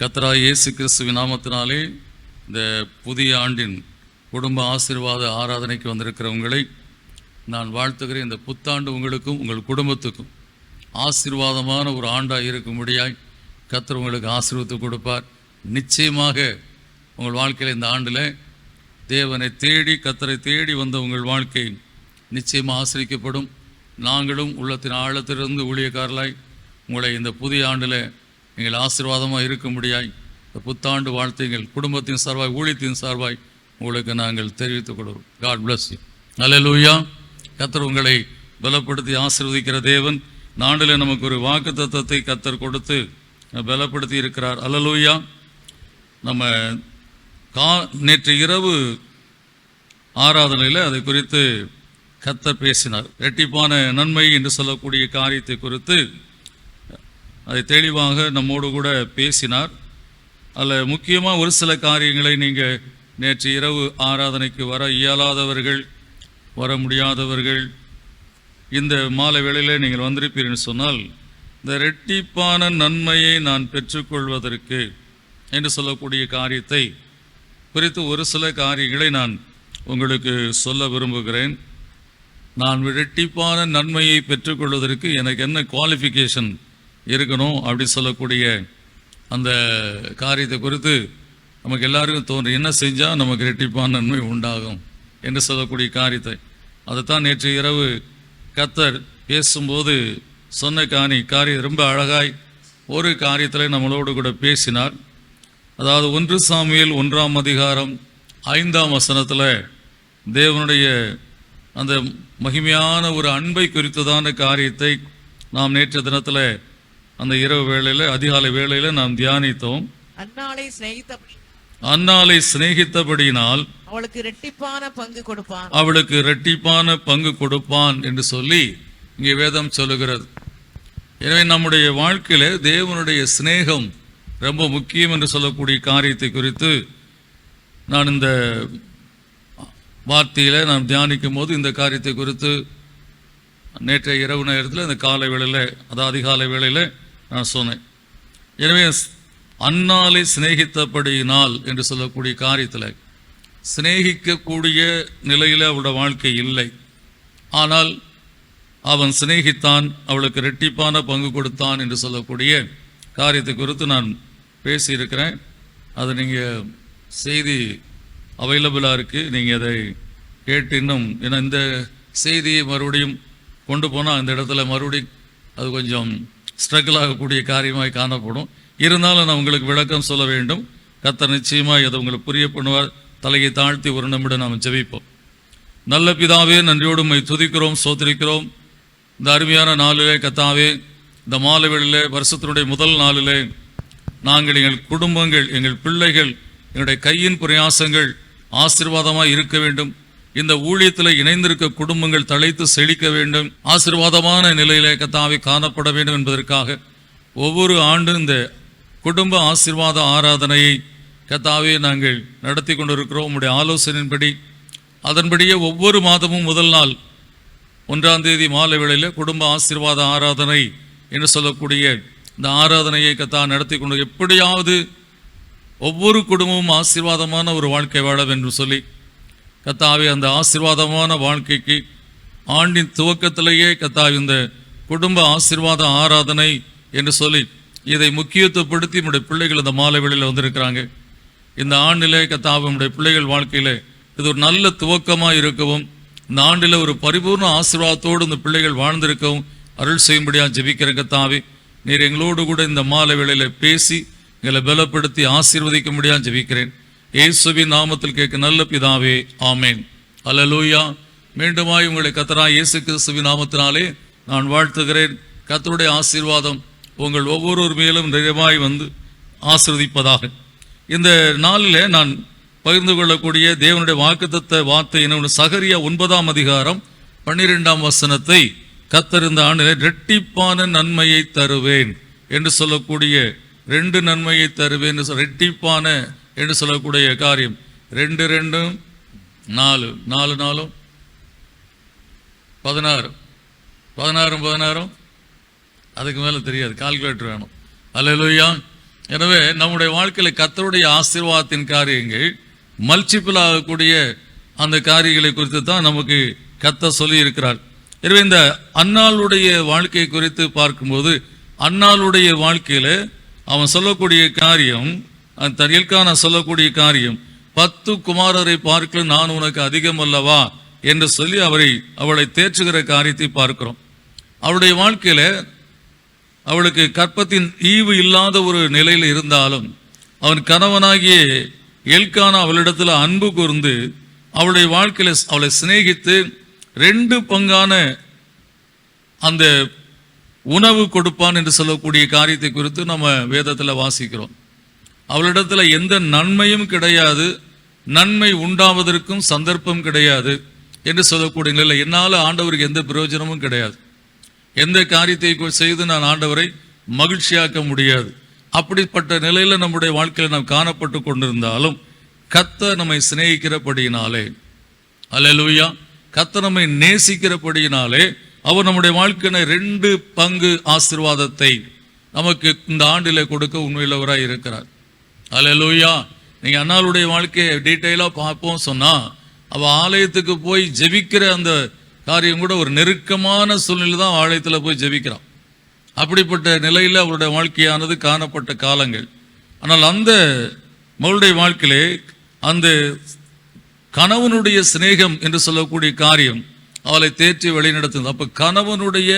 கர்த்தராகிய இயேசு கிறிஸ்துவின் நாமத்தினாலே இந்த புதிய ஆண்டின் குடும்ப ஆசீர்வாத ஆராதனைக்கு வந்திருக்கிறவங்களை நான் வாழ்த்துகிறேன். இந்த புத்தாண்டு உங்களுக்கும் உங்கள் குடும்பத்துக்கும் ஆசீர்வாதமான ஒரு ஆண்டாக இருக்கும்படியாய் கர்த்தர் உங்களுக்கு ஆசீர்வாதத்தை கொடுப்பார். நிச்சயமாக உங்கள் வாழ்க்கையில் இந்த ஆண்டில் தேவனை தேடி கர்த்தரை தேடி வந்த உங்கள் வாழ்க்கை நிச்சயமாக ஆசீர்வதிக்கப்படும். நாங்களும் உள்ளத்தின் ஆழத்திலிருந்து ஊழியக்காரலாய் உங்களை இந்த புதிய ஆண்டில் நீங்கள் ஆசீர்வாதமாக இருக்கும்படியாய் இந்த புத்தாண்டு வாழ்த்துங்கள் குடும்பத்தின் சார்பாய் ஊழியத்தின் சார்பாய் உங்களுக்கு நாங்கள் தெரிவித்துக் கொள்கிறோம். God bless you. அல்லேலூயா. கர்த்தர் உங்களை பலப்படுத்தி ஆசீர்வதிக்கிற தேவன். நாண்டில் நமக்கு ஒரு வாக்குத்தத்தத்தை கர்த்தர் கொடுத்து பலப்படுத்தி இருக்கிறார். அல்லேலூயா. நம்ம நேற்று இரவு ஆராதனையில் அதை குறித்து கர்த்தர் பேசினார். இரட்டிப்பான நன்மை என்று சொல்லக்கூடிய காரியத்தை குறித்து அதை தெளிவாக நம்மோடு கூட பேசினார். அதில் முக்கியமாக ஒரு சில காரியங்களை நீங்கள் நேற்று இரவு ஆராதனைக்கு வர இயலாதவர்கள், வர முடியாதவர்கள் இந்த மாலை வேளையில் நீங்கள் வந்திருப்பீர்கள் சொன்னால், இந்த இரட்டிப்பான நன்மையை நான் பெற்றுக்கொள்வதற்கு என்று சொல்லக்கூடிய காரியத்தை குறித்து ஒரு சில காரியங்களை நான் உங்களுக்கு சொல்ல விரும்புகிறேன். நான் இரட்டிப்பான நன்மையை பெற்றுக்கொள்வதற்கு எனக்கு என்ன குவாலிஃபிகேஷன் இருக்கணும் அப்படி சொல்லக்கூடிய அந்த காரியத்தை குறித்து நமக்கு எல்லாருக்கும் தோன்றும், என்ன செஞ்சால் நமக்கு இரட்டிப்பான நன்மை உண்டாகும் என்று சொல்லக்கூடிய காரியத்தை அதைத்தான் நேற்று இரவு கர்த்தர் பேசும்போது சொன்ன காரியம் ரொம்ப அழகாய் ஒரு காரியத்தில் நம்மளோடு கூட பேசினார். அதாவது 1 சாமுவேல் 1ஆம் அதிகாரம் 5ஆம் வசனத்தில் தேவனுடைய அந்த மகிமையான ஒரு அன்பை குறித்ததான காரியத்தை நாம் நேற்று தினத்தில் அந்த இரவு வேளையில் அதிகாலை வேளையில் நாம் தியானித்தோம். அன்னாளை சிநேகித்தபடியினால் அவளுக்கு இரட்டிப்பான பங்கு கொடுப்பான் என்று சொல்லி இங்கே வேதம் சொல்லுகிறது. எனவே நம்முடைய வாழ்க்கையில தேவனுடைய சிநேகம் ரொம்ப முக்கியம் என்று சொல்லக்கூடிய காரியத்தை குறித்து நான் இந்த வார்த்தையில் நான் தியானிக்கும் போது இந்த காரியத்தை குறித்து நேற்றைய இரவு நேரத்தில் இந்த காலை வேளையில் அதாவது அதிகாலை வேளையில் நான் சொன்னேன். எனவே அன்னாலை சிநேகித்தபடியினால் என்று சொல்லக்கூடிய காரியத்தில் சிநேகிக்கக்கூடிய நிலையில் அவளுடைய வாழ்க்கை இல்லை. ஆனால் அவன் சிநேகித்தான், அவளுக்கு இரட்டிப்பான பங்கு கொடுத்தான் என்று சொல்லக்கூடிய காரியத்தை குறித்து நான் பேசியிருக்கிறேன். அது நீங்கள் செய்தி அவைலபிளாக இருக்குது, நீங்கள் அதை கேட்டு இன்னும் ஏன்னா இந்த செய்தியை மறுபடியும் கொண்டு போனால் அந்த இடத்துல மறுபடியும் அது கொஞ்சம் ஸ்ட்ரகிள் ஆகக்கூடிய காரியமாக காணப்படும். இருந்தாலும் நான் உங்களுக்கு விளக்கம் சொல்ல வேண்டும். கர்த்தர் நிச்சயமாக அதை உங்களுக்கு புரிய பண்ணுவார். தலையை தாழ்த்தி ஒரு நிமிடம் நாம் ஜெபிப்போம். நல்ல பிதாவே, நன்றியோடு உம்மை துதிக்கிறோம், ஸ்தோத்திரிக்கிறோம். இந்த அருமையான நாளிலே கர்த்தாவே, இந்த மாலை வேளையிலே வருஷத்தினுடைய முதல் நாளிலே நாங்கள் எங்கள் குடும்பங்கள், எங்கள் பிள்ளைகள், எங்களுடைய கையின் பிரயாசங்கள் ஆசீர்வாதமாக இருக்க வேண்டும். இந்த ஊழியத்தில் இணைந்திருக்க குடும்பங்கள் தழைத்து செழிக்க வேண்டும், ஆசீர்வாதமான நிலையிலே கர்த்தாவே காணப்பட வேண்டும் என்பதற்காக ஒவ்வொரு ஆண்டும் இந்த குடும்ப ஆசீர்வாத ஆராதனையை கர்த்தாவே நாங்கள் நடத்தி கொண்டிருக்கிறோம். உங்களுடைய ஆலோசனையின்படி அதன்படியே ஒவ்வொரு மாதமும் முதல் நாள் 1ஆம் தேதி மாலை வேளையில் குடும்ப ஆசீர்வாத ஆராதனை என்று சொல்லக்கூடிய இந்த ஆராதனையை கர்த்தா நடத்தி கொண்டு எப்படியாவது ஒவ்வொரு குடும்பமும் ஆசீர்வாதமான ஒரு வாழ்க்கை வாழ வேண்டும் சொல்லி கர்த்தாவே அந்த ஆசீர்வாதமான வாழ்க்கைக்கு ஆண்டின் துவக்கத்திலேயே கர்த்தாவே இந்த குடும்ப ஆசீர்வாத ஆராதனை என்று சொல்லி இதை முக்கியத்துவப்படுத்தி நம்முடைய பிள்ளைகள் இந்த மாலை வேளையில் வந்திருக்கிறாங்க. இந்த ஆண்டிலே கர்த்தாவே நம்முடைய பிள்ளைகள் வாழ்க்கையில் இது ஒரு நல்ல துவக்கமாக இருக்கவும், இந்த ஆண்டில் ஒரு பரிபூர்ண ஆசீர்வாதத்தோடு இந்த பிள்ளைகள் வாழ்ந்திருக்கவும் அருள் செய்யும்படியாக ஜெபிக்கிற கர்த்தாவே, நீர் எங்களோடு கூட இந்த மாலை வேளையில் பேசி எங்களை பலப்படுத்தி ஆசீர்வதிக்கும்படியாக ஜெபிக்கிறேன். இயேசுவின் நாமத்தில் கேட்க நல்ல பிதாவே, ஆமேன். அல்லேலூயா. மீண்டுமாய் உங்களை கர்த்தராகிய இயேசு கிறிஸ்துவின் நாமத்தினாலே நான் வாழ்த்துகிறேன். கர்த்தருடைய ஆசீர்வாதம் உங்கள் ஒவ்வொரு மேலும் நிறைவாய் வந்து ஆசீர்வதிப்பதாக. இந்த நாளில் நான் பகிர்ந்து கொள்ளக்கூடிய தேவனுடைய வாக்குத்தத்த வார்த்தை என்ன, சகரியா 9ஆம் அதிகாரம் 12ஆம் வசனத்தை கர்த்தர் இந்த ஆண்டில் இரட்டிப்பான நன்மையை தருவேன் என்று சொல்லக்கூடிய 2 நன்மையை தருவேன் இரட்டிப்பான என்று சொல்லக்கூடிய காரியம் 2 2 4 4 4 16 16 16 அதுக்கு மேலே தெரியாது, கால்குலேட்டர் வேணும். அல்லேலூயா. எனவே நம்முடைய வாழ்க்கையில் கர்த்தருடைய ஆசீர்வாதத்தின் காரியங்கள் மல்டிபிள் ஆகக்கூடிய அந்த காரியங்களை குறித்து தான் நமக்கு கர்த்தர் சொல்லி இருக்கிறார். எனவே இந்த அன்னாளுடைய வாழ்க்கை குறித்து பார்க்கும்போது அன்னாளுடைய வாழ்க்கையில அவன் சொல்லக்கூடிய காரியம், தனியல்கான சொல்லக்கூடிய காரியம், 10 குமாரரை பார்க்கல நான் உனக்கு அதிகம் அல்லவா என்று சொல்லி அவளை தேற்றுகிற காரியத்தை பார்க்கிறோம். அவளுடைய வாழ்க்கையில அவளுக்கு கற்பத்தின் ஈவு இல்லாத ஒரு நிலையில் இருந்தாலும் அவன் கணவனாகிய எல்கானா அவளிடத்தில் அன்பு கூர்ந்து அவளுடைய வாழ்க்கையில அவளை சிநேகித்து 2 பங்கான அந்த உணவு கொடுப்பான் என்று சொல்லக்கூடிய காரியத்தை குறித்து நம்ம வேதத்தில் வாசிக்கிறோம். அவளிடத்துல எந்த நன்மையும் கிடையாது, நன்மை உண்டாவதற்கும் சந்தர்ப்பம் கிடையாது என்று சொல்லக்கூடிய நிலை. என்னால் ஆண்டவருக்கு எந்த பிரயோஜனமும் கிடையாது, எந்த காரியத்தை செய்து நான் ஆண்டவரை மகிழ்ச்சியாக்க முடியாது. அப்படிப்பட்ட நிலையில நம்முடைய வாழ்க்கையில் நாம் காணப்பட்டு கொண்டிருந்தாலும் கர்த்தர் நம்மை சிநேகிக்கிறபடியினாலே, அல்லேலூயா, கர்த்தர் நம்மை நேசிக்கிறபடியினாலே அவர் நம்முடைய வாழ்க்கையில 2 பங்கு ஆசீர்வாதத்தை நமக்கு இந்த ஆண்டில கொடுக்க உண்மையுள்ளவராய் இருக்கிறார். அல்லேலூயா. நீங்க அன்னாளுடைய வாழ்க்கையை டீட்டெயிலா பார்ப்போம் சொன்னா அவ ஆலயத்துக்கு போய் ஜெபிக்கிற அந்த காரியம் கூட ஒரு நெருக்கமான சூழ்நிலை தான் ஆலயத்தில் போய் ஜெபிக்கிறான். அப்படிப்பட்ட நிலையில் அவருடைய வாழ்க்கையானது காணப்பட்ட காலங்கள். ஆனால் அந்த மகளுடைய வாழ்க்கையிலே அந்த கணவனுடைய சிநேகம் என்று சொல்லக்கூடிய காரியம் அவளை தேற்றி வழிநடத்துது. அப்ப கணவனுடைய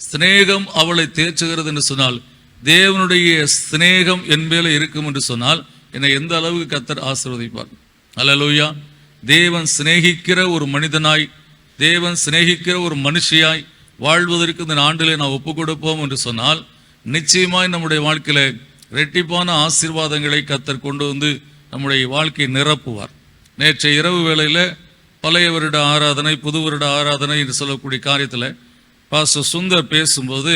சிநேகம் அவளை தேற்றுகிறது என்று சொன்னால், தேவனுடைய சிநேகம் என் மேல இருக்கும் என்று சொன்னால் என்னை எந்த அளவுக்கு கர்த்தர் ஆசீர்வதிப்பார். அல்லேலூயா. தேவன் சிநேகிக்கிற ஒரு மனிதனாய், தேவன் சிநேகிக்கிற ஒரு மனுஷியாய் வாழ்வதற்கு இந்த ஆண்டிலே நான் ஒப்பு கொடுப்போம் என்று சொன்னால் நிச்சயமாய் நம்முடைய வாழ்க்கையில இரட்டிப்பான ஆசீர்வாதங்களை கர்த்தர் கொண்டு வந்து நம்முடைய வாழ்க்கையை நிரப்புவார். நேற்றைய இரவு வேளையில பழைய வருட ஆராதனை, புது வருட ஆராதனை என்று சொல்லக்கூடிய காரியத்தில் பாஸ்டர் சுந்தர் பேசும்போது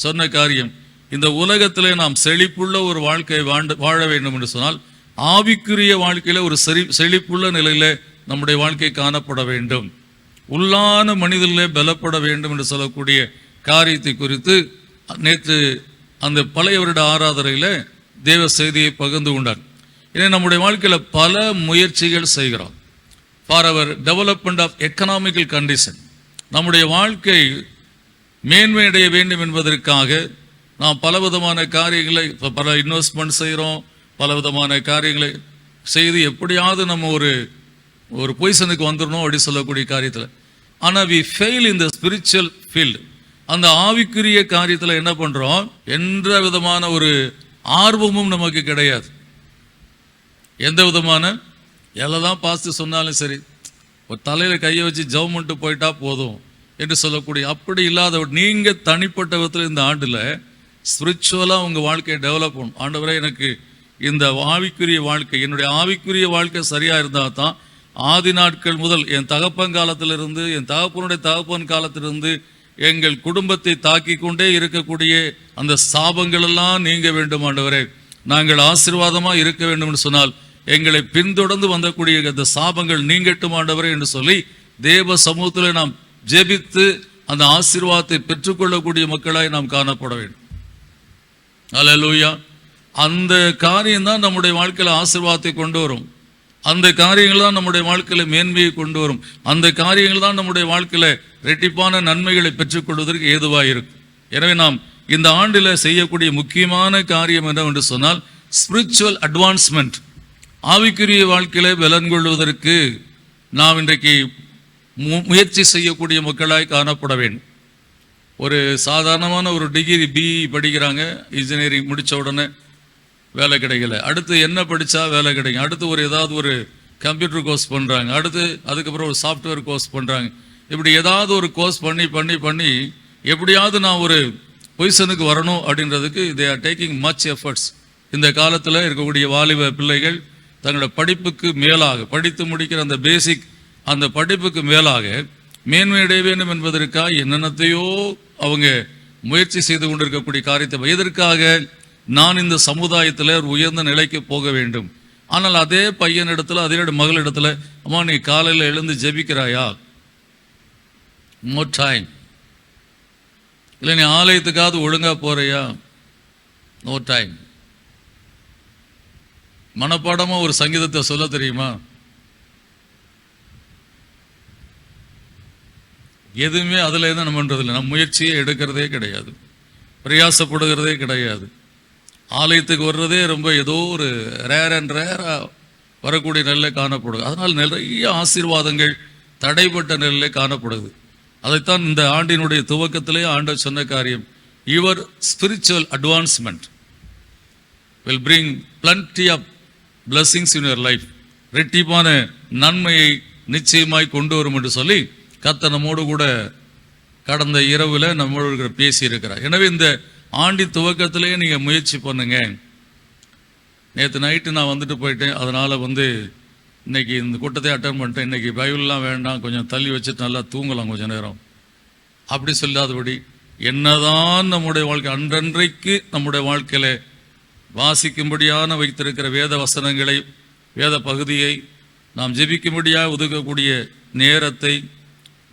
சொன்ன காரியம், இந்த உலகத்திலே நாம் செழிப்புள்ள ஒரு வாழ்க்கையை வாழ வேண்டும் என்று சொன்னால் ஆவிக்குரிய வாழ்க்கையில ஒரு செழிப்புள்ள நிலையில நம்முடைய வாழ்க்கை காணப்பட வேண்டும், உள்ளான மனிதர்களே பலப்பட வேண்டும் என்று சொல்லக்கூடிய காரியத்தை குறித்து நேற்று அந்த பழைய வருட ஆராதனையில தேவ செய்தியை பகிர்ந்து கொண்டார். ஏன்னா நம்முடைய வாழ்க்கையில பல முயற்சிகள் செய்கிறோம் for our development of economical condition. நம்முடைய வாழ்க்கை மேன்மையடைய வேண்டும் என்பதற்காக நாம் பலவிதமான காரியங்களை, பல இன்வெஸ்ட்மெண்ட் செய்கிறோம், பலவிதமான காரியங்களை செய்து எப்படியாவது நம்ம ஒரு பொசிஷனுக்கு வந்துடணும் அப்படி சொல்லக்கூடிய காரியத்தில். ஆனால் we fail in the spiritual field. அந்த ஆவிக்குரிய காரியத்தில் என்ன பண்ணுறோம், எந்த விதமான ஒரு ஆர்வமும் நமக்கு கிடையாது. எந்த விதமான எல்லாம் பார்த்து சொன்னாலும் சரி, ஒரு தலையில் கையை வச்சு ஜெபம் பண்ணிட்டு போயிட்டா போதும் என்று சொல்லக்கூடிய அப்படி இல்லாத நீங்கள் தனிப்பட்ட விதத்தில் இந்த ஆண்டில் ஸ்பிரிச்சுவலாக உங்கள் வாழ்க்கையை டெவலப் பண்ணும். ஆண்டவரே, எனக்கு இந்த ஆவிக்குரிய வாழ்க்கை, என்னுடைய ஆவிக்குரிய வாழ்க்கை சரியாக இருந்தால் தான் ஆதி நாட்கள் முதல் என் தகப்பன் காலத்திலிருந்து, என் தகப்பனுடைய தகப்பன் காலத்திலிருந்து எங்கள் குடும்பத்தை தாக்கி கொண்டே இருக்கக்கூடிய அந்த சாபங்கள் எல்லாம் நீங்க வேண்டும் ஆண்டவரே. நாங்கள் ஆசீர்வாதமாக இருக்க வேண்டும் என்று சொன்னால் எங்களை பின்தொடர்ந்து வந்தக்கூடிய அந்த சாபங்கள் நீங்கட்டும் ஆண்டவரே என்று சொல்லி தேவ சமூகத்தில் நாம் ஜெபித்து அந்த ஆசீர்வாதத்தை பெற்றுக்கொள்ளக்கூடிய மக்களாய் நாம் காணப்பட வேண்டும். அல்லேலூயா. அந்த காரியம் தான் நம்முடைய வாழ்க்கையில் ஆசீர்வாதத்தை கொண்டு வரும். அந்த காரியங்கள் தான் நம்முடைய வாழ்க்கையில மேன்மையை கொண்டு வரும். அந்த காரியங்கள் தான் நம்முடைய வாழ்க்கையில இரட்டிப்பான நன்மைகளை பெற்றுக்கொள்வதற்கு ஏதுவாக இருக்கும். எனவே நாம் இந்த ஆண்டில் செய்யக்கூடிய முக்கியமான காரியம் என்னவென்று சொன்னால் ஸ்பிரிச்சுவல் அட்வான்ஸ்மெண்ட். ஆவிக்குரிய வாழ்க்கையில பலன் கொள்வதற்கு நாம் இன்றைக்கு முயற்சி செய்யக்கூடிய மக்களாய் காணப்பட வேண்டும். ஒரு சாதாரணமான ஒரு டிகிரி பிஇ படிக்கிறாங்க, இன்ஜினியரிங் முடித்த உடனே வேலை கிடைக்கல. அடுத்து என்ன படித்தா வேலை கிடைக்கும், அடுத்து ஏதாவது ஒரு கம்ப்யூட்டர் கோர்ஸ் பண்ணுறாங்க, அடுத்து அதுக்கப்புறம் ஒரு சாஃப்ட்வேர் கோர்ஸ் பண்ணுறாங்க. இப்படி ஏதாவது ஒரு கோர்ஸ் பண்ணி பண்ணி பண்ணி எப்படியாவது நான் ஒரு பொசிஷனுக்கு வரணும் அப்படின்றதுக்கு they are taking much efforts. இந்த காலத்தில் இருக்கக்கூடிய வாலிப பிள்ளைகள் தங்களோட படிப்புக்கு மேலாக படித்து முடிக்கிற அந்த பேசிக் அந்த படிப்புக்கு மேலாக மேன்மையடைய வேண்டும் என்பதற்காக என்னென்னத்தையோ அவங்க முயற்சி செய்து கொண்டிருக்கக்கூடிய காரியத்தை, எதற்காக நான் இந்த சமுதாயத்தில் ஒரு உயர்ந்த நிலைக்கு போக வேண்டும். ஆனால் அதே பையனிடத்துல, அதே மகளிடத்துல, அம்மா நீ காலையில் எழுந்து ஜெபிக்கிறாயா, நோ டைம். இல்லை நீ ஆலயத்துக்காவது ஒழுங்கா போறியா, நோ டைம். மனப்பாடமா ஒரு சங்கீதத்தை சொல்ல தெரியுமா? எதுவுமே அதுல இருந்து நம்ம பண்றது இல்லை. நம்ம முயற்சியை எடுக்கிறதே கிடையாது, பிரயாசப்படுகிறதே கிடையாது. ஆலயத்துக்கு வர்றதே ரொம்ப ஏதோ ஒரு ரேரா வரக்கூடிய நிலையில காணப்படுது. அதனால் நிறைய ஆசீர்வாதங்கள் தடைப்பட்ட நிலையில காணப்படுது. அதைத்தான் இந்த ஆண்டினுடைய துவக்கத்திலே ஆண்டவர் சொன்ன காரியம், your spiritual advancement will bring plenty of blessings in your life. ரெட்டிப்பான நன்மையை நிச்சயமாய் கொண்டு வரும் என்று சொல்லி கர்த்தர் நம்மோடு கூட கடந்த இரவுல நம்மோடு பேசி இருக்கிறார். எனவே இந்த ஆண்டி துவக்கத்திலே நீங்க முயற்சி பண்ணுங்க. நேற்று நைட்டு நான் வந்துட்டு போயிட்டேன், அதனால இன்னைக்கு இந்த கூட்டத்தை அட்டன் பண்ணிட்டேன், இன்னைக்கு பைபிள்லாம் வேண்டாம், கொஞ்சம் தள்ளி வச்சுட்டு நல்லா தூங்கலாம் கொஞ்ச நேரம், அப்படி சொல்லாதபடி என்னதான் நம்முடைய வாழ்க்கை அன்றன்றைக்கு நம்முடைய வாழ்க்கையில வாசிக்கும்படியான வைத்திருக்கிற வேத வசனங்களை, வேத பகுதியை நாம் ஜெபிக்கும்படியாக ஒதுக்கக்கூடிய நேரத்தை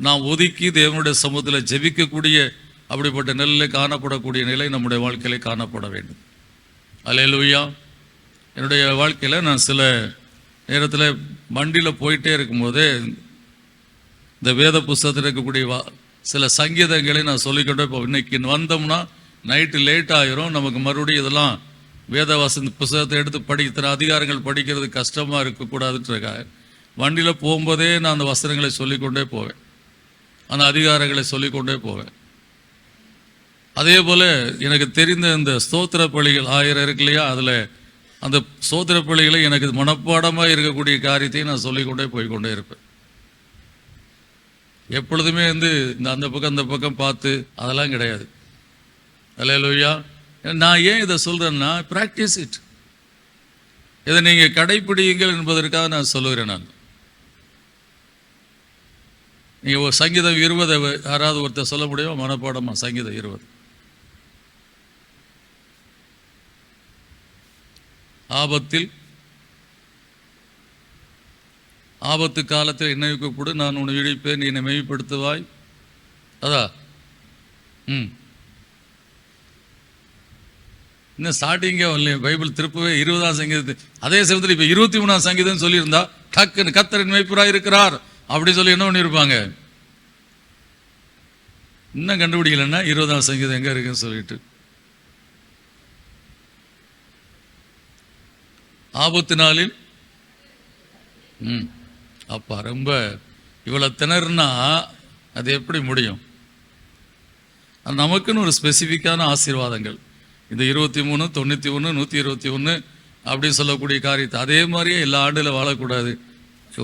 நாம் ஒதுக்கி தேவனுடைய சமூகத்தில் ஜெபிக்கக்கூடிய அப்படிப்பட்ட நிலையில் காணப்படக்கூடிய நிலை நம்முடைய வாழ்க்கையில காணப்பட வேண்டும். அல்லேலூயா. என்னுடைய வாழ்க்கையில் நான் சில நேரத்தில் வண்டியில் போயிட்டே இருக்கும்போதே இந்த வேத புஸ்தகத்தில் இருக்கக்கூடிய சில சங்கீதங்களை நான் சொல்லிக்கொண்டே போவேன். இன்னைக்கு வந்தோம்னா நைட்டு லேட் ஆயிரும், நமக்கு மறுபடியும் இதெல்லாம் வேதவாசன் புஸ்தகத்தை எடுத்து படிக்கிற அதிகாரங்கள் படிக்கிறது கஷ்டமாக இருக்கக்கூடாதுன்றக்காக வண்டியில் போகும்போதே நான் அந்த வசனங்களை சொல்லிக்கொண்டே போவேன், அந்த அதிகாரங்களை சொல்லிக்கொண்டே போவேன். அதே போல் எனக்கு தெரிந்த இந்த ஸ்தோத்திர பலிகள் 1000 இருக்கு இல்லையா, அதில் அந்த ஸ்தோத்திர பலிகளை எனக்கு மனப்பாடமாக இருக்கக்கூடிய காரியத்தையும் நான் சொல்லிக்கொண்டே போய்கொண்டே இருப்பேன். எப்பொழுதுமே அந்த பக்கம் அந்த பக்கம் பார்த்து அதெல்லாம் கிடையாது. அல்லேலூயா. நான் ஏன் இதை சொல்றேன்னா, பிராக்டிஸ் இட். இதை நீங்க கடைபிடியுங்கள் என்பதற்காக நான் சொல்லுகிறேன். நான் நீங்க ஒரு சங்கீதம் 20 யாராவது ஒருத்தர் சொல்ல முடியுமா மனப்பாடமா? சங்கீதம் 20. ஆபத்து காலத்தில் என்னை கூப்பிடு, நான் உன்னை இழிப்பேன், நீ என்னை மெய்ப்படுத்துவாய். அதா இன்னும் ஸ்டார்டிங்கே வரலையே, பைபிள் திருப்பவே 20ஆம் சங்கீதத்தை அதே சமயத்தில் இப்போ 23ஆம் சங்கீதம் சொல்லியிருந்தா டக்குன்னு கர்த்தரின் மெய்ப்பராய் இருக்கிறார் அப்படி சொல்லி என்ன பண்ணியிருப்பாங்க. இன்னும் கண்டுபிடிக்கலன்னா 20ஆம் சங்கீதம் எங்க இருக்குன்னு சொல்லிட்டு ஆபத்து நாளில் அப்பா ரொம்ப இவ்வளவு திணறுனா அது எப்படி முடியும்? நமக்குன்னு ஒரு ஸ்பெசிஃபிக்கான ஆசீர்வாதங்கள் இந்த 23, 91, 121 அப்படின்னு சொல்லக்கூடிய காரியத்தை அதே மாதிரியே எல்லா ஆண்டில் வாழக்கூடாது.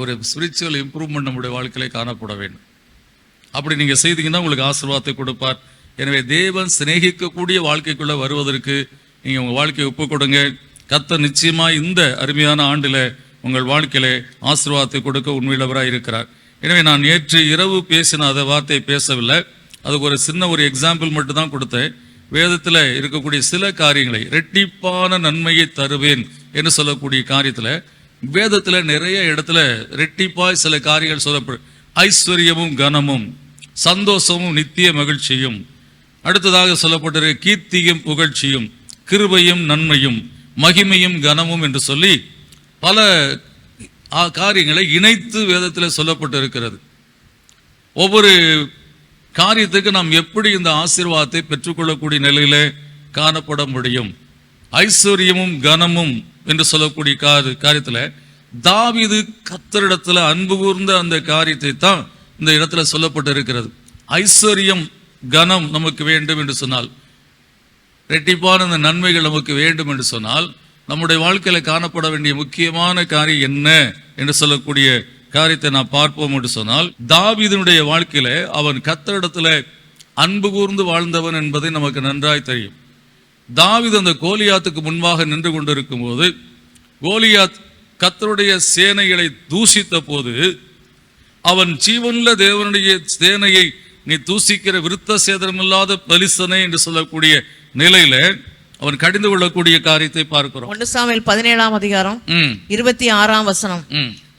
ஒரு ஸ்பிரிச்சுவல் இம்ப்ரூவ்மெண்ட் நம்முடைய வாழ்க்கையிலே காணப்பட வேண்டும். அப்படி நீங்க செய்தீங்கன்னா உங்களுக்கு ஆசீர்வாதத்தை கொடுப்பார். எனவே தேவன் சிநேகிக்கக்கூடிய வாழ்க்கைக்குள்ள வருவதற்கு நீங்க உங்க வாழ்க்கையை ஒப்பு கொடுங்க. கர்த்தர் நிச்சயமா இந்த அருமையான ஆண்டில் உங்கள் வாழ்க்கையில ஆசீர்வாதத்தை கொடுக்க உண்மையுள்ளவராக இருக்கிறார். எனவே நான் நேற்று இரவு பேசின அந்த வார்த்தையை பேசவில்லை, அதுக்கு ஒரு சின்ன ஒரு எக்ஸாம்பிள் மட்டும் தான் கொடுத்தேன். வேதத்தில் இருக்கக்கூடிய சில காரியங்களை, ரெட்டிப்பான நன்மையை தருவேன் என்று சொல்லக்கூடிய காரியத்தில் வேதத்தில் நிறைய இடத்துல ரெட்டிப்பாய் சில காரியங்கள் சொல்லப்படும். ஐஸ்வர்யமும் கனமும் சந்தோஷமும் நித்திய மகிழ்ச்சியும், அடுத்ததாக சொல்லப்பட்டிருக்க கீர்த்தியும் புகழ்ச்சியும் கிருபையும் நன்மையும் மகிமையும் கனமும் என்று சொல்லி பல காரியங்களை இணைத்து வேதத்தில் சொல்லப்பட்டு இருக்கிறது. ஒவ்வொரு காரியத்துக்கு நாம் எப்படி இந்த ஆசீர்வாதத்தை பெற்றுக்கொள்ளக்கூடிய நிலையில காணப்பட முடியும்? ஐஸ்வர்யமும் கனமும் என்று சொல்லக்கூடிய காரியத்துல தாவீது கர்த்தரிடத்துல அன்பு கூர்ந்த அந்த காரியத்தை தான் இந்த இடத்துல சொல்லப்பட்டு இருக்கிறது. ஐஸ்வர்யம் கனம் நமக்கு வேண்டும் என்று சொன்னால், ரெட்டிப்பான இந்த நன்மைகள் நமக்கு வேண்டும் என்று சொன்னால், நம்முடைய வாழ்க்கையில காணப்பட வேண்டிய முக்கியமான காரியம் என்ன என்று சொல்லக்கூடிய காரியத்தை நாம் பார்ப்போம் என்று சொன்னால், தாவீதுனுடைய வாழ்க்கையில அவன் கர்த்தரிடத்துல அன்பு கூர்ந்து வாழ்ந்தவன் என்பதை நமக்கு நன்றாய் தெரியும். தாவீது அந்த கோலியாத்துக்கு முன்பாக நின்று கொண்டிருக்கும் போது, கோலியாத் கர்த்தருடைய சேனைகளை தூஷித்த போது, அவன் ஜீவனுள்ள தேவனுடைய சேனையை நீ தூசிக்கிற விருத்த சேதனமில்லாத பலிசனை என்று சொல்லக்கூடிய நிலையில அவன் கடிந்து கொள்ளக்கூடிய காரியத்தை பார்க்கிறோம். 1 சாமுவேல் 17ஆம் அதிகாரம் 26ஆம் வசனம்.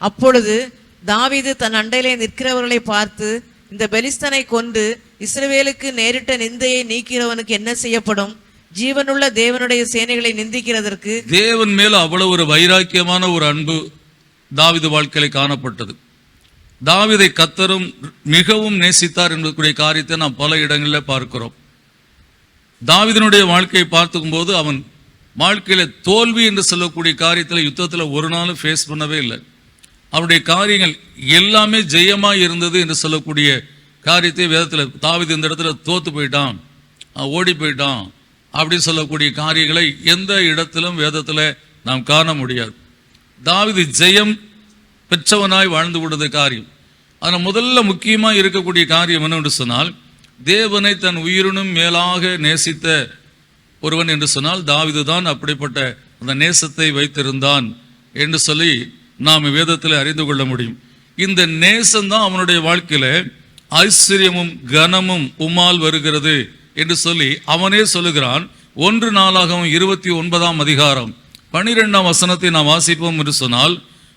அப்பொழுது தாவீது தன் அண்டையிலே நிற்கிறவர்களை பார்த்து, இந்த பெலிஸ்தனை கொண்டு இஸ்ரவேலுக்கு நேரிட்ட நிந்தையை நீக்கிறவனுக்கு என்ன செய்யப்படும்? ஜீவனுள்ள தேவனுடைய சேனைகளை நிந்திக்கிறதற்கு தேவன் மேல அவ்வளவு ஒரு வைராக்கியமான ஒரு அன்பு தாவீது வாழ்க்கையில காணப்பட்டது. தாவீதை கர்த்தரும் மிகவும் நேசித்தார் என்பதற்குரிய காரியத்தை நாம் பல இடங்களில் பார்க்கிறோம். தாவீதினுடைய வாழ்க்கையை பார்த்துக்கும் போது அவன் வாழ்க்கையில தோல்வி என்று சொல்லக்கூடிய காரியத்தில் யுத்தத்தில் ஒரு நாளும் ஃபேஸ் பண்ணவே இல்லை. அவருடைய காரியங்கள் எல்லாமே ஜெயமா இருந்தது என்று சொல்லக்கூடிய காரியத்தை வேதத்தில் தாவீது இந்த இடத்துல தோத்து போயிட்டான், ஓடி போயிட்டான் அப்படின்னு சொல்லக்கூடிய காரியங்களை எந்த இடத்திலும் வேதத்தில் நாம் காண முடியாது. தாவீது ஜெயம் பெற்றவனாய் வாழ்ந்து விடுறது காரியம். அதில் முதல்ல முக்கியமாக இருக்கக்கூடிய காரியம் என்னவென்று சொன்னால், தேவனை தன் உயிரினும் மேலாக நேசித்த ஒருவன் என்று சொன்னால் தாவீது தான். அப்படிப்பட்ட அந்த நேசத்தை வைத்திருந்தான் என்று சொல்லி நாம் வேதத்தில் அறிந்து கொள்ள முடியும். இந்த நேசம்தான் அவனுடைய வாழ்க்கையில ஐஸ்வர்யமும் கனமும் உம்மால் வருகிறது என்று சொல்லி அவனே சொல்லுகிறான். 1 நாளாகவும் 29ஆம் அதிகாரம் 12ஆம் வசனத்தை நாம் வாசிப்போம் என்று சொன்னால்,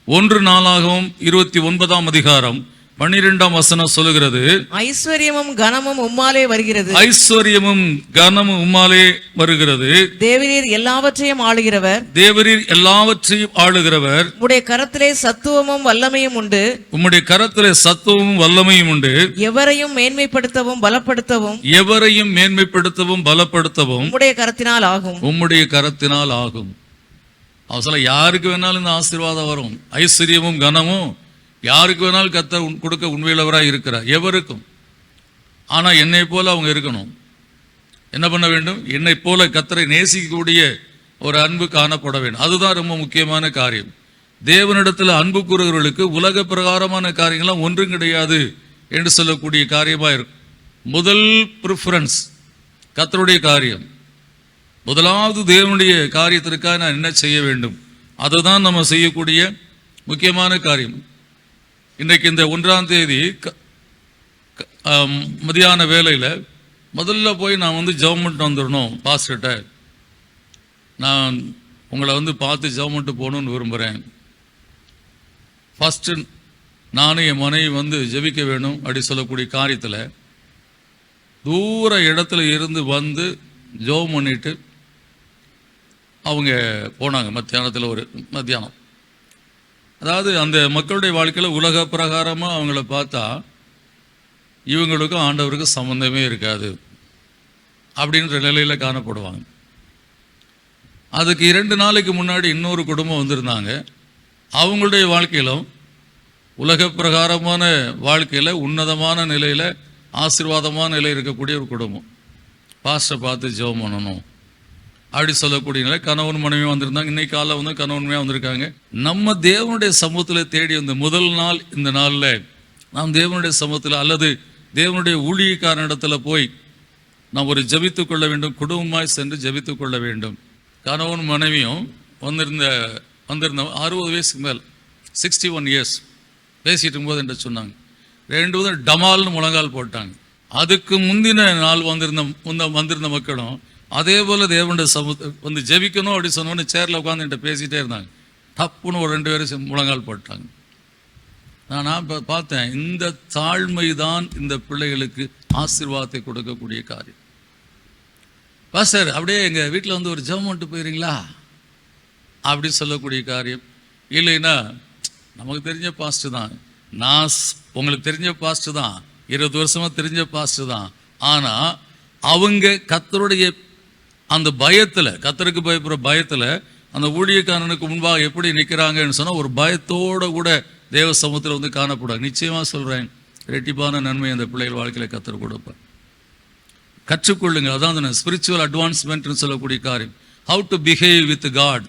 1 நாளாகவும் 29ஆம் அதிகாரம் 12ஆம் வசனம் சொல்லுகிறது, ஐஸ்வர்யமும் கனமும் உம்மாலே வருகிறது. ஐஸ்வர்யமும் கனமும் உம்மாலே வருகிறது. தேவரீர் எல்லாவற்றையும் ஆளுகிறவர். தேவரீர் எல்லாவற்றையும் ஆளுகிறவர். உம்முடைய கரத்திலே சத்துவமும் வல்லமையும் உண்டு. உம்முடைய கரத்திலே சத்துவமும் வல்லமையும் உண்டு. எவரையும் மேன்மைப்படுத்தவும் பலப்படுத்தவும். எவரையும் மேன்மைப்படுத்தவும் பலப்படுத்தவும் உம்முடைய கரத்தினால் ஆகும். உம்முடைய கரத்தினால் ஆகும். அவசர யாருக்கு வேணாலும் இந்த ஆசீர்வாதம் வரும். ஐஸ்வர்யமும் கனமும் யாருக்கு வேணாலும் கர்த்தர் கொடுக்க உண்மையுள்ளவராக இருக்கிறார், எவருக்கும். ஆனால் என்னை போல அவங்க இருக்கணும். என்ன பண்ண வேண்டும்? என்னை போல கர்த்தரை நேசிக்கக்கூடிய ஒரு அன்பு காணப்பட வேண்டும். அதுதான் ரொம்ப முக்கியமான காரியம். தேவனிடத்தில் அன்பு கூறுகிறவர்களுக்கு உலக பிரகாரமான காரியங்கள்லாம் ஒன்றும் கிடையாது என்று சொல்லக்கூடிய காரியமாக இருக்கும். முதல் ப்ரிஃபரன்ஸ் கர்த்தருடைய காரியம். முதலாவது தேவனுடைய காரியத்திற்காக நான் என்ன செய்ய வேண்டும், அதுதான் நம்ம செய்யக்கூடிய முக்கியமான காரியம். இன்றைக்கு இந்த 1ஆம் தேதி மதியான வேலையில் முதல்ல போய் நான் ஜெபம் பண்ணிட்டு வந்துடணும். பாஸ்டர்கிட்ட நான் உங்களை பார்த்து ஜெபம் பண்ணிட்டு போகணுன்னு விரும்புகிறேன். ஃபஸ்ட்டு நானும் என் மனைவி ஜெபிக்க வேணும் அப்படி சொல்லக்கூடிய காரியத்தில் தூர இடத்துல இருந்து ஜெபம் பண்ணிட்டு அவங்க போனாங்க. மத்தியானம் அதாவது அந்த மக்களுடைய வாழ்க்கையில் உலக பிரகாரமாக அவங்கள பார்த்தா இவங்களுக்கும் ஆண்டவருக்கும் சம்பந்தமே இருக்காது அப்படின்ற நிலையில் காணப்படுவாங்க. அதுக்கு 2 நாளைக்கு முன்னாடி இன்னொரு குடும்பம் வந்திருந்தாங்க. அவங்களுடைய வாழ்க்கையிலும் உலக பிரகாரமான வாழ்க்கையில் உன்னதமான நிலையில் ஆசீர்வாதமான நிலையில் இருக்கக்கூடிய ஒரு குடும்பம். பாஸ்டரை பார்த்து ஜெபம் பண்ணணும் அப்படி சொல்லக்கூடிய நிலை. கணவன் மனைவியும் வந்திருந்தாங்க. இன்னைக்கு காலைல கணவன்மையாக வந்திருக்காங்க. நம்ம தேவனுடைய சமூகத்தில் தேடி முதல் நாள் இந்த நாளில் நாம் தேவனுடைய சமூகத்தில் அல்லது தேவனுடைய ஊழியக்காரனிடத்தில் போய் நாம் ஒரு ஜெபித்து கொள்ள வேண்டும். குடும்பமாய் சென்று ஜெபித்து கொள்ள வேண்டும். கணவன் மனைவியும் வந்திருந்த 60 வயசுக்கு மேல் 61 இயர்ஸ் பேசிட்டு இருக்கும்போது என்று சொன்னாங்க. 2 டமால்னு முழங்கால் போட்டாங்க. அதுக்கு முந்தின நாள் வந்திருந்த மக்களும் அதே போல் தேவனுடைய சமூகத்தை ஜெபிக்கணும் அப்படி சொன்னோன்னு சேரில் உட்காந்து என்கிட்ட பேசிகிட்டே இருந்தாங்க. தப்புன்னு ஒரு 2 பேரும் முழங்கால் போட்டாங்க. நான் பார்த்தேன், இந்த தாழ்மை தான் இந்த பிள்ளைகளுக்கு ஆசீர்வாதத்தை கொடுக்கக்கூடிய காரியம். பாஸ்டர் அப்படியே எங்கள் வீட்டில் ஒரு ஜெபம் பண்ணிட்டு போயிடுறீங்களா அப்படி சொல்லக்கூடிய காரியம். இல்லைன்னா நமக்கு தெரிஞ்ச பாஸ்டர் தான், நான் உங்களுக்கு தெரிஞ்ச பாஸ்டர் தான், 20 வருஷமாக தெரிஞ்ச பாஸ்டர் தான். ஆனால் அவங்க கர்த்தருடைய அந்த பயத்தில், கர்த்தருக்கு பயப்படுற பயத்தில் அந்த ஊழியக்காரனுக்கு முன்பாக எப்படி நிற்கிறாங்கன்னு சொன்னால் ஒரு பயத்தோடு கூட தேவ சமூகத்தில் காணப்படுவாங்க. நிச்சயமாக சொல்கிறேன், ரெட்டிப்பான நன்மை அந்த பிள்ளைகள் வாழ்க்கையில் கர்த்தர் கொடுப்பார். கற்றுக்கொள்ளுங்க. அதான் அந்த ஸ்பிரிச்சுவல் அட்வான்ஸ்மெண்ட்னு சொல்லக்கூடிய காரியம். How to behave with God.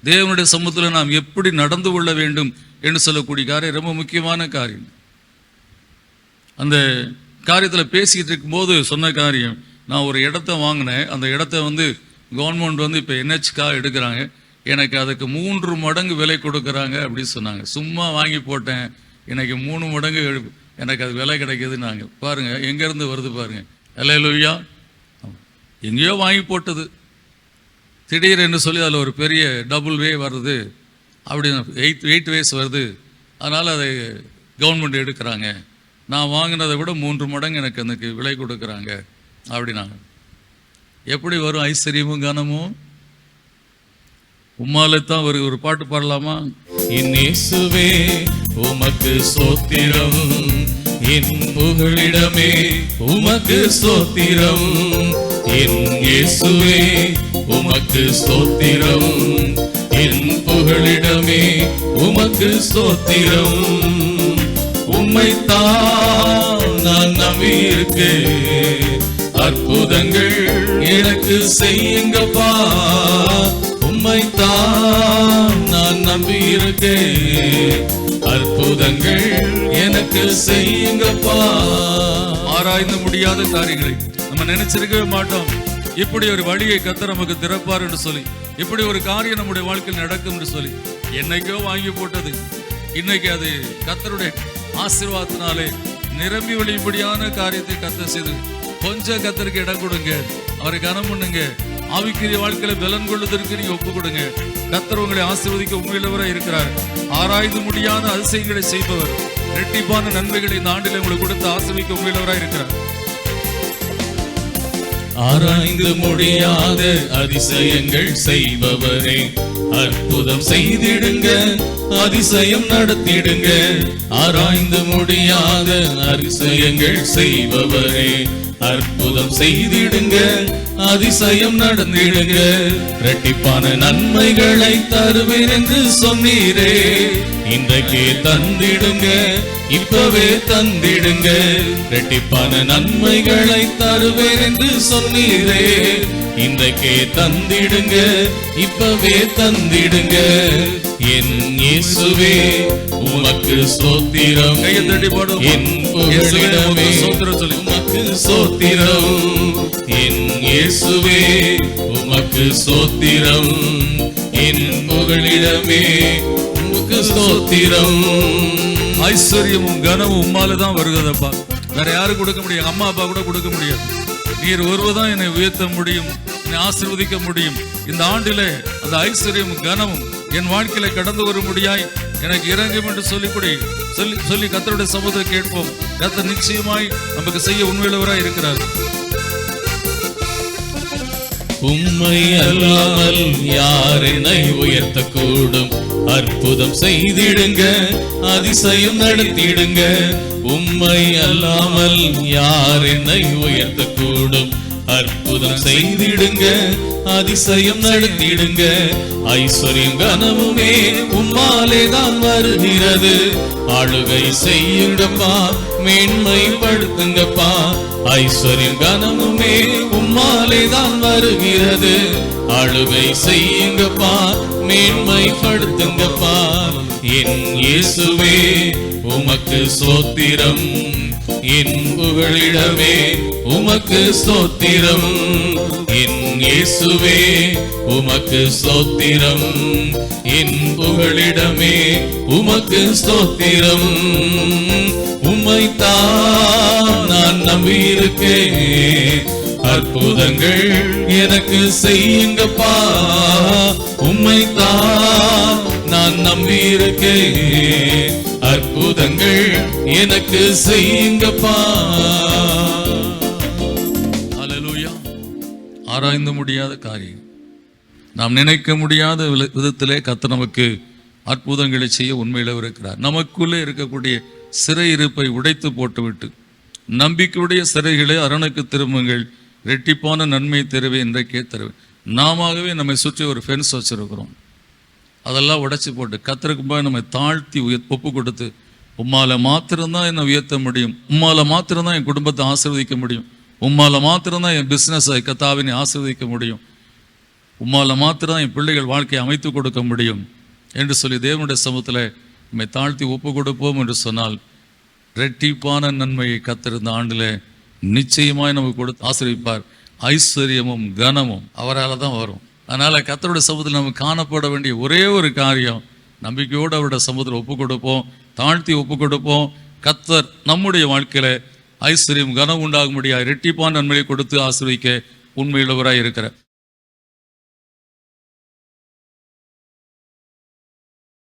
தேவனுடைய சமூகத்தில் நாம் எப்படி நடந்து கொள்ள வேண்டும் என்று சொல்லக்கூடிய காரியம் ரொம்ப முக்கியமான காரியம். அந்த காரியத்தில் பேசிக்கிட்டு இருக்கும்போது சொன்ன காரியம், நான் ஒரு இடத்த வாங்கினேன். அந்த இடத்த கவர்மெண்ட் இப்போ NHக்காக எடுக்கிறாங்க. எனக்கு அதுக்கு 3 மடங்கு விலை கொடுக்குறாங்க அப்படின்னு சொன்னாங்க. சும்மா வாங்கி போட்டேன், எனக்கு 3 மடங்கு எனக்கு அது விலை கிடைக்கிது. நாங்கள் பாருங்கள் எங்கேருந்து வருது பாருங்கள். அல்லேலூயா. எங்கேயோ வாங்கி போட்டது திடீர்னு சொல்லி அதில் ஒரு பெரிய டபுள் வே வருது, அப்படி 8 வேஸ் வருது. அதனால் அதை கவர்மெண்ட் எடுக்கிறாங்க. நான் வாங்கினதை விட 3 மடங்கு எனக்கு விலை கொடுக்குறாங்க அப்படின்னாங்க. எப்படி வரும் ஐஸ்வர்யமும் கனமும்? உம்மாலத்தான் ஒரு பாட்டு பாடலாமா? என் இயேசுவே உமக்கு ஸ்தோத்திரம், என் புகழிடமே உமக்கு ஸ்தோத்திரம். என் இயேசுவே உமக்கு ஸ்தோத்திரம், என் புகழிடமே உமக்கு ஸ்தோத்திரம். உம்மைத்தான் நான் நம்பியிருக்கேன், அற்புதங்கள் எனக்கு செய்யுங்கப்பா. உம்மைத்தான் நான் நம்பியிருக்கேன், அற்புதங்கள் எனக்கு செய்யுங்கப்பா. ஆராய்ந்து முடியாத காரியங்களை நம்ம நினைச்சிருக்கவே மாட்டோம். இப்படி ஒரு வழியை கர்த்தர் நமக்கு திறப்பார் என்று சொல்லி, இப்படி ஒரு காரியம் நம்முடைய வாழ்க்கையில் நடக்கும் என்று சொல்லி என்னைக்கோ வாங்கி போட்டது இன்னைக்கு அது கர்த்தருடைய ஆசீர்வாதத்தினாலே நிரம்பி வழிபடியான காரியத்தை கர்த்தர் செய்து. கொஞ்சம் கர்த்தருக்கு இடம் கொடுங்க, அவரை கனம் பண்ணுங்க. ஆவிக்குரிய வாழ்க்கையில பலன் கொள்வதற்கு நீங்க ஒப்பு கொடுங்க. கர்த்தர் உங்களை ஆசீர்வதிக்க உண்மையுள்ளவராய் இருக்கிறார். ஆராய்ந்து முடியாத அதிசயங்களை செய்பவர், இரட்டிப்பான நன்மைகளை இந்த ஆண்டில் உங்களுக்கு கொடுத்து ஆசீர்வதிக்க உண்மையுள்ளவராய் இருக்கிறார். ஆராய்ந்து முடியாத அதிசயங்கள் செய்பவரே, அற்புதம் செய்திடுங்க, அதிசயம் நடத்திடுங்க. ஆராய்ந்து முடியாத அதிசயங்கள் செய்பவரே, அற்புதம் செய்திடுங்க, அதிசயம் நடந்திடுங்க. இரட்டிப்பான நன்மைகளை தருவேன் என்று சொன்னீரே, இன்றைக்கே தந்திடுங்க, இப்பவே தந்திடுங்க. இரட்டிப்பான நன்மைகளை தருவேன் என்று சொன்னீரே, இன்றைக்கே தந்திடுங்க, இப்பவே தந்திடுங்க. என் இயேசுவே உமக்கு ஸ்தோத்திரம், என் புகழிடமே உமக்கு ஸ்தோத்திரம். என் இயேசுவே உமக்கு ஸ்தோத்திரம், என் புகழிடமே உமக்கு ஸ்தோத்திரம். ஐஸ்வர்யமும் கனமும் உம்மாலதான் வருகிறதப்பா. வேற யாரும் கொடுக்க முடியும்? அம்மா அப்பா கூட கொடுக்க முடியாது. நீர் ஒருவர்தான் என்னை உயர்த்த முடியும், என்னை ஆசீர்வதிக்க முடியும். இந்த ஆண்டிலே அந்த ஐஸ்வர்யமும் கனமும் என் வாழ்க்கையில கடந்து வர முடியாய் எனக்கு இறங்கும் என்று சொல்லி கர்த்தருடைய சமூகத்தை கேட்போம். கர்த்தர் நிச்சயமாய் நமக்கு செய்ய உண்மையுள்ளவராய் இருக்கிறார். உம்மை அல்லாமல் யார் என்னை உயர்த்த கூடும்? அற்புதம் செய்திடுங்க, அதிசயம் நடத்திடுங்க. உம்மை அல்லாமல் யார் என்னை உயர்த்த கூடும்? அற்புதம் செய்திடுங்க, அதிசயம் நடத்திடுங்க. ஐஸ்வர்யம் கனமுமே உம்மாலே தான் வருகிறது. ஆளுகை செய்யுங்கப்பா, மேன்மைப்படுத்துங்கப்பா. ஐஸ்வர்யம் கனமுமே உம்மாலே தான் வருகிறது. ஆளுகை செய்யுங்கப்பா, மேன்மைப்படுத்துங்கப்பா. என் இயேசுவே உமக்கு ஸ்தோத்திரம், என் புகழிடமே உமக்கு ஸ்தோத்திரம். என் இயேசுவே உமக்கு ஸ்தோத்திரம், என் புகழிடமே உமக்கு ஸ்தோத்திரம். உம்மைத்தான் நான் நம்பியிருக்கேன், அற்புதங்கள் எனக்கு செய்யுங்கப்பா. உம்மைத்தான் நான் நம்பியிருக்கேன், அற்புதங்கள் எனக்கு செய்யுங்கப்பா. அல்லேலூயா. ஆராய்ந்து முடியாத காரியம், நாம் நினைக்க முடியாத விதத்திலே கர்த்தர் நமக்கு அற்புதங்களை செய்ய உண்மையில இருக்கிறார். நமக்குள்ளே இருக்கக்கூடிய சிறையிருப்பை உடைத்து போட்டுவிட்டு நம்பிக்கையுடைய சிறைகளை அரணுக்கு திரும்புங்கள், இரட்டிப்பான நன்மை தருவே இன்றைக்கே தருவேன். நாமவே நம்மை சுற்றி ஒரு ஃபென்ஸ் வச்சிருக்கிறோம், அதெல்லாம் உடைச்சி போட்டு கர்த்தருக்கு போய் நம்மை தாழ்த்தி ஒப்பு கொடுத்து, உம்மால மாத்திரம்தான் என்னை உயர்த்த முடியும், உம்மால மாத்திரம்தான் என் குடும்பத்தை ஆசீர்வதிக்க முடியும், உம்மால மாத்திரம்தான் என் பிஸ்னஸை கர்த்தாவினை ஆசீர்வதிக்க முடியும், உம்மால மாத்திரம் என் பிள்ளைகள் வாழ்க்கையை அமைத்து கொடுக்க முடியும் என்று சொல்லி தேவனுடைய சமூகத்தில் நம்மை தாழ்த்தி ஒப்பு கொடுப்போம் என்று சொன்னால், இரட்டிப்பான நன்மையை கர்த்தர் இந்த ஆண்டில் நிச்சயமாய் நமக்கு கொடுத்து ஆசீர்வதிப்பார். ஐஸ்வர்யமும் கனமும் அவரால் தான் வரும். அதனால் கர்த்தருடைய சமூகத்தில் நமக்கு காணப்பட வேண்டிய ஒரே ஒரு காரியம், நம்பிக்கையோடு அவருடைய சமூகத்தில் ஒப்பு கொடுப்போம், தாழ்த்தி ஒப்பு கொடுப்போம். கர்த்தர் நம்முடைய வாழ்க்கையில் ஐஸ்வர்யம் கனம் உண்டாக முடியாது இரட்டிப்பான நன்மையை கொடுத்து ஆசீர்வதிக்க உண்மையுள்ளவராய் இருக்கிறார்.